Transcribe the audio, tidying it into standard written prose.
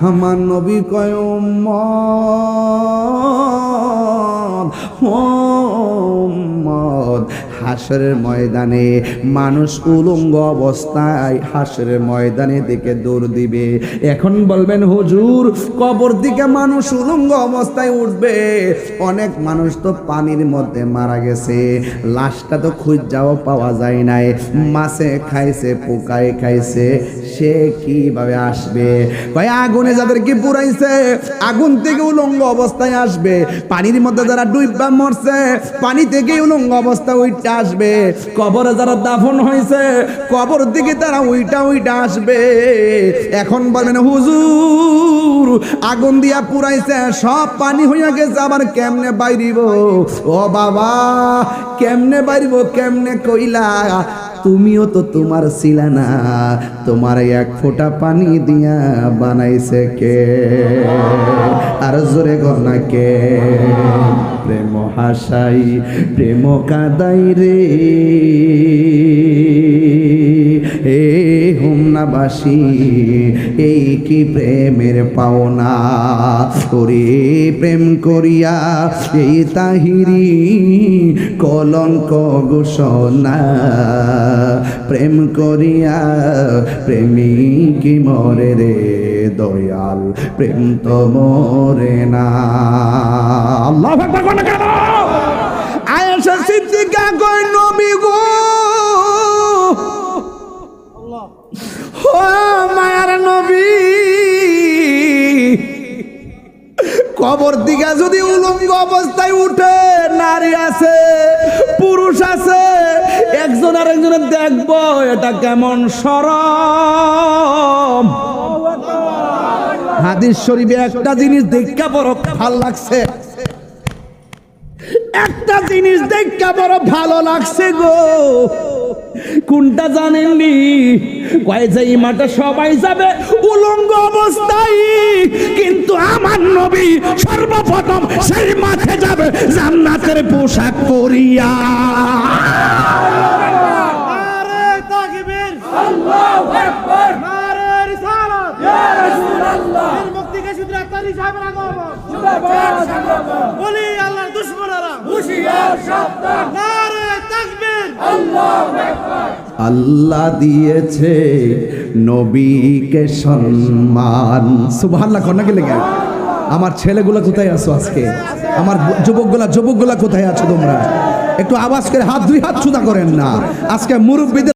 আমার নবী কয় উম্মত হাসরের ময়দানে মানুষ উলঙ্গ অবস্থায় হাসরের ময়দানে দিকে দৌড় দিবে। এখন বলবেন হুজুর কবর দিকে মানুষ উলঙ্গ অবস্থায় উঠবে, অনেক মানুষ তো পানির মধ্যে মারা গেছে, লাশটা তো খুঁজাও পাওয়া যায় নাই, মাছে খাইছে পোকায় খাইছে, সে কিভাবে আসবে? কয় আগুনে যাদেরকে পুরাইছে আগুন থেকে উলঙ্গ অবস্থায় আসবে, পানির মধ্যে যারা ডুববা মরছে পানি থেকে উলঙ্গ অবস্থায় উইটা আসবে, কবরে যারা দাফন হয়েছে কবর দিকে তারা উইটা আসবে। এখন বলেন হুজুর আগুন দিয়া পুরাইছে সব পানি হইয়া গেছে, আবার কেমনে বাইরিব? ও বাবা কেমনে বাইরিব? কেমনে কইলা? তুমিও তো তোমার ছিল না, তোমার এক ফোঁটা পানি দিয়া বানাইছে কে? আর জোরে গনা কে? প্রেম হাসাই প্রেম কাদাই রে এ হুমনাবাসী, এই কি প্রেমের পাওনা? ওরে প্রেম করিয়া এই তাহিরি কলঙ্ক ঘোষণা, প্রেম করিয়া প্রেমিক মরে রে দয়াল, প্রেম তো মরে না। আল্লাহু আকবার বলে কেন? আয়েশা সিদ্দিকা কই নবী গো ও মায়ার নবী, কবর দিকে যদি উলঙ্গ অবস্থায় উঠে নারী আছে পুরুষ আছে, একজন আর একজনের দেখবো এটা কেমন শরম? হাদিস শরীফে একটা জিনিস দেখা বড় ভাল লাগছে, একটা জিনিস দেখা বড় ভালো লাগছে গো। কোনটা জানেননি? কয় যে মাঠে সবাই যাবে উলঙ্গ অবস্থায়, কিন্তু আমার নবী সর্বপ্রথম সেই মাঠে যাবে জান্নাতের পোশাক পরিয়া। নারে তাকবীর, আল্লাহু আকবার, নারে রিসালাত, ইয়া রাসূলুল্লাহ, মুক্তিকে শুধু আতারি সাহেবের আগমন, জিন্দাবাদ জিন্দাবাদ, বলি আল্লাহর দুশমনেরা হুশিয়ার সাবধান, নারে তাকবীর, আল্লাহু আকবার। আল্লাহ দিয়েছে নবীকে সম্মান, সুবহানাল্লাহ। কোন নাকি লেগে আমার ছেলেগুলা কোথায় আছো আজকে? আমার যুবকগুলা কোথায় আছো তোমরা? একটু আওয়াজ করে হাত দুই হাত ছুদা করেন না আজকে মুরব্বীদের